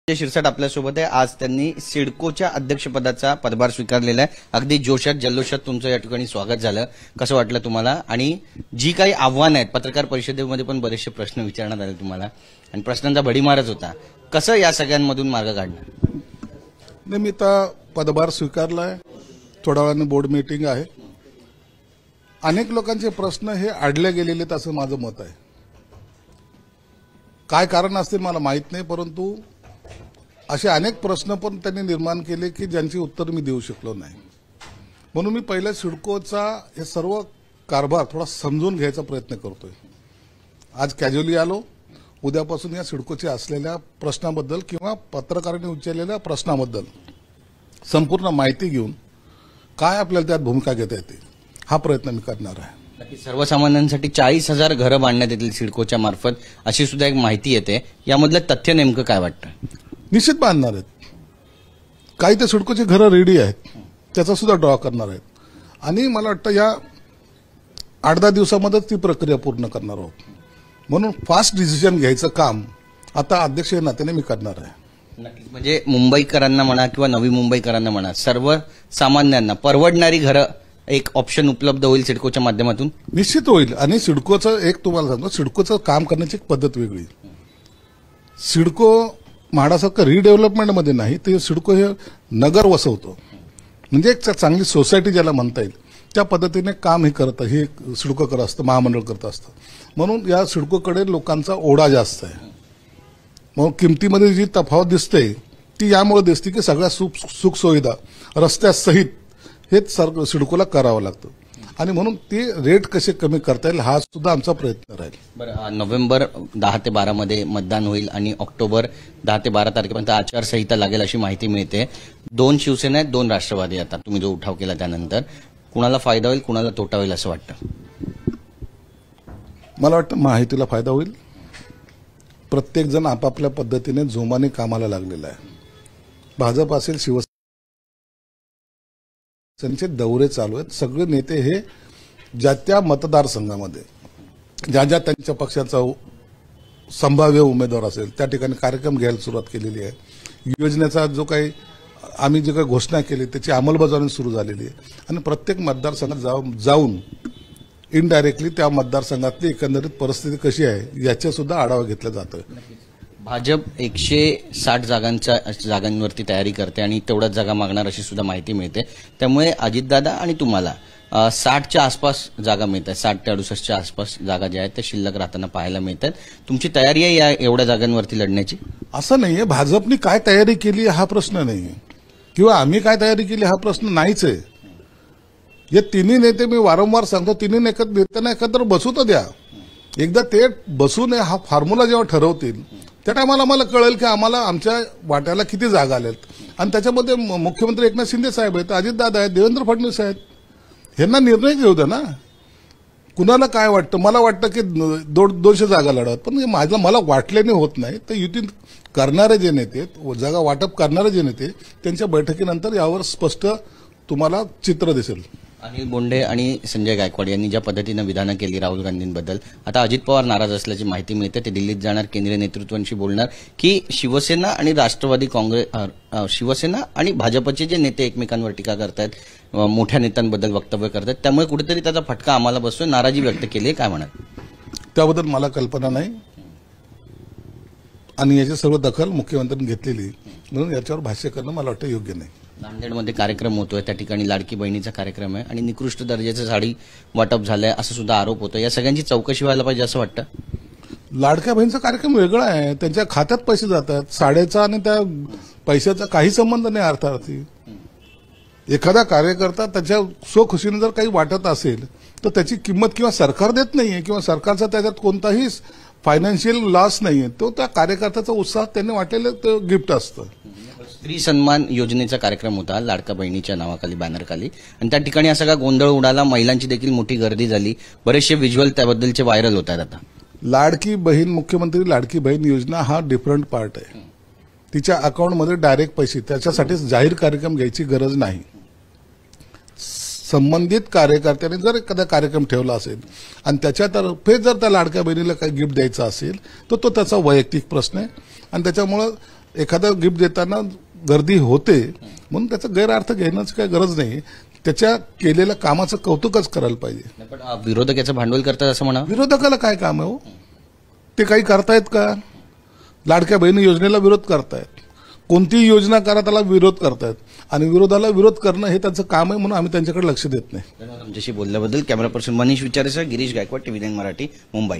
संजय शिरसाट आपल्यासोबत आहे। आज त्यांनी सिडकोच्या अध्यक्षपदाचा पदभार स्वीकारलेला आहे। अगदी जोशात जल्लोषात तुमचं या ठिकाणी स्वागत झालं। कसं वाटलं तुम्हाला? आणि जी काही आव्हानं आहेत, पत्रकार परिषदेमध्ये पण बरेचसे प्रश्न विचारण्यात आले तुम्हाला आणि प्रश्नांचा भडीमारच होता, कसं या सगळ्यांमधून मार्ग काढणार? नाही, मी आता पदभार स्वीकारलाय, थोड्या वेळाने बोर्ड मीटिंग आहे। अनेक लोकांचे प्रश्न हे अडले गेलेले आहेत असं माझं मत आहे। काय कारण असतील मला माहित नाही, परंतु असे अनेक प्रश्न पण त्यांनी निर्माण केले की ज्यांची उत्तर मी देऊ शकलो नाही। म्हणून मी पहिल्या सिडकोचा हे सर्व कारभार थोडा समजून घ्यायचा प्रयत्न करतोय। आज कॅज्युअली आलो, उद्यापासून या सिडकोच्या असलेल्या प्रश्नाबद्दल किंवा पत्रकारांनी उचललेल्या प्रश्नाबद्दल संपूर्ण माहिती घेऊन काय आपल्याला त्यात भूमिका घेता येते हा प्रयत्न मी करणार आहे। सर्वसामान्यांसाठी 40,000 घरं बांधण्यात येतील सिडकोच्या मार्फत, अशी सुद्धा एक माहिती येते। यामधलं तथ्य नेमकं काय वाटतं? निश्चित बांधणार आहेत। काही ते सिडकोची घरं रेडी आहेत, त्याचा सुद्धा ड्रॉ करणार आहेत आणि मला वाटतं या 8-10 दिवसामध्येच ती प्रक्रिया पूर्ण करणार आहोत। म्हणून फास्ट डिसिजन घ्यायचं काम आता अध्यक्ष या नात्याने मी करणार आहे। नक्कीच, म्हणजे मुंबईकरांना म्हणा किंवा नवी मुंबईकरांना म्हणा, सर्वसामान्यांना परवडणारी घरं एक ऑप्शन उपलब्ध होईल सिडकोच्या माध्यमातून। निश्चित होईल। आणि सिडकोचं एक तुम्हाला सांगतो, सिडकोचं काम करण्याची एक पद्धत वेगळी। सिडको म्हाडासारखं रिडेव्हलपमेंटमध्ये नाही, ते सिडको हे नगर वसवतो, म्हणजे एक चांगली सोसायटी ज्याला म्हणता येईल त्या पद्धतीने काम हे करतं, हे सिडको करत असतं, महामंडळ करत असतं। म्हणून या सिडकोकडे लोकांचा ओढा जास्त आहे। मग किमतीमध्ये जी तफावत दिसते ती यामुळे दिसते की सगळ्या सुखसुविधा रस्त्यासहित हेच सिडकोला करावं लागतं आणि म्हणून ते रेट कसे कमी करता येईल हा सुद्धा आमचा प्रयत्न राहील। बरं, नोव्हेंबर 10 ते 12 मध्ये मतदान होईल आणि ऑक्टोबर 10 ते 12 तारखेपर्यंत आचारसंहिता लागेल अशी माहिती मिळते। 2 शिवसेना आहेत, 2 राष्ट्रवादी आता तुम्ही जो उठाव केला त्यानंतर कुणाला फायदा होईल, कुणाला तोटा होईल असं वाटतं? मला वाटतं महायुतीला फायदा होईल। प्रत्येक जण आपापल्या पद्धतीने जोमाने कामाला लागलेला आहे। भाजप असेल, शिवसेना त्यांचे दौरे चालू आहेत। सगळे नेते हे ज्या त्या मतदारसंघामध्ये ज्या ज्या त्यांच्या पक्षाचा संभाव्य उमेदवार असेल त्या ठिकाणी कार्यक्रम घ्यायला सुरुवात केलेली आहे। योजनेचा जो काही आम्ही जे काही घोषणा केली त्याची अंमलबजावणी सुरू झालेली आहे आणि प्रत्येक मतदारसंघात जाऊन इनडायरेक्टली त्या मतदारसंघातली एकंदरीत परिस्थिती कशी आहे याचा सुद्धा आढावा घेतला जातोय। भाजप 160 जागांवरती तयारी करते आणि तेवढ्याच जागा मागणार अशी सुद्धा माहिती मिळते। त्यामुळे अजितदादा आणि तुम्हाला 60च्या आसपास जागा मिळतात, 60 ते 68च्या आसपास जागा ज्या आहेत त्या शिल्लक राहताना पाहायला मिळतात। तुमची तयारी आहे या एवढ्या जागांवरती लढण्याची? असं नाहीये, भाजपने काय तयारी केली हा प्रश्न नाही किंवा आम्ही काय तयारी केली हा प्रश्न नाहीच आहे। हे तिन्ही नेते मी वारंवार सांगतो, तिन्ही नेत्यांना एकत्र बसू तर द्या। एकदा ते बसून हा फॉर्म्युला जेव्हा ठरवतील त्या टायमाला मला कळेल की आम्हाला आमच्या वाट्याला किती जागा आल्यात आणि त्याच्यामध्ये मुख्यमंत्री एकनाथ शिंदे साहेब आहेत, अजितदादा आहेत, देवेंद्र फडणवीस आहेत, ह्यांना निर्णय घेऊ द्या ना। कुणाला काय वाटतं? मला वाटतं की 200 जागा लढवत, पण मला वाटल्याने होत नाही। तर युती करणारे जे नेते, जागा वाटप करणारे जे नेते, त्यांच्या बैठकीनंतर यावर स्पष्ट तुम्हाला चित्र दिसेल। अनिल बोंडे आणि संजय गायकवाड यांनी ज्या पद्धतीनं विधानं केली राहुल गांधींबद्दल, आता अजित पवार नाराज असल्याची माहिती मिळते। ते दिल्लीत जाणार, केंद्रीय नेतृत्वांशी बोलणार की शिवसेना आणि राष्ट्रवादी काँग्रेस, शिवसेना आणि भाजपचे जे नेते एकमेकांवर टीका करतायत, मोठ्या नेत्यांबद्दल वक्तव्य करतात, त्यामुळे कुठेतरी त्याचा फटका आम्हाला बसतोय, नाराजी व्यक्त केली आहे, काय म्हणाल? त्याबद्दल मला कल्पना नाही आणि याची सर्व दखल मुख्यमंत्र्यांनी घेतलेली, म्हणून याच्यावर भाष्य करणं मला वाटतं योग्य नाही। नांदेडमध्ये कार्यक्रम होतोय, त्या ठिकाणी लाडकी बहिणीचा कार्यक्रम आहे आणि निकृष्ट दर्जाचं साडी वाटप झालंय असं सुद्धा आरोप होतोय। या सगळ्यांची चौकशी व्हायला पाहिजे असं वाटतं? लाडक्या बहिणीचा कार्यक्रम वेगळा आहे, त्यांच्या खात्यात पैसे जातात, साड्याचा आणि त्या पैशाचा काही संबंध नाही अर्थार्थी। एखादा कार्यकर्ता त्याच्या स्वखुशीने जर काही वाटत असेल तर त्याची किंमत किंवा सरकार देत नाहीये किंवा सरकारचा त्याच्यात कोणताही फायनान्शियल लॉस नाहीये, तो त्या कार्यकर्त्याचा उत्साह त्यांनी वाटलेलं ते गिफ्ट असतं। स्त्री सन्मान योजनेचा कार्यक्रम होता लाडका बहिणीच्या नावाखाली, बॅनरखाली, आणि त्या ठिकाणी असा का गोंधळ उडाला, महिलांची देखील मोठी गर्दी झाली, बरेचसे व्हिज्युअल त्याबद्दलचे व्हायरल होत आहेत। आता लाडकी बहीण, मुख्यमंत्री लाडकी बहीण योजना हा डिफरंट पार्ट आहे। तिच्या अकाउंटमध्ये डायरेक्ट पैसे, त्याच्यासाठी जाहीर कार्यक्रम घ्यायची गरज नाही। संबंधित कार्यकर्त्याने जर एखादा कार्यक्रम ठेवला असेल आणि त्याच्यातर्फे जर त्या लाडक्या बहिणीला काही गिफ्ट द्यायचं असेल तर तो त्याचा वैयक्तिक प्रश्न आहे आणि त्याच्यामुळे एखादं गिफ्ट देताना गर्दी होते म्हणून त्याचा गैरअर्थ घेण्याची काही गरज नाही. त्याच्या केलेल्या कामाचं कौतुकच करायला पाहिजे. पण विरोधक याचं भांडवल करतात असं म्हणा. विरोधकाला काय काम आहे हो? ते काही करतायत का? लाडक्या बहिणी योजनेला विरोध करतायत, कोणतीही योजना करा त्याला विरोध करतायत आणि विरोधाला विरोध करणं हे त्यांचं काम आहे म्हणून आम्ही त्यांच्याकडे लक्ष देत नाही. धन्यवाद आमच्याशी बोलल्याबद्दल. कॅमेरा पर्सन मनीष विचारेसह गिरीश गायकवाड, TV9 मराठी, मुंबई.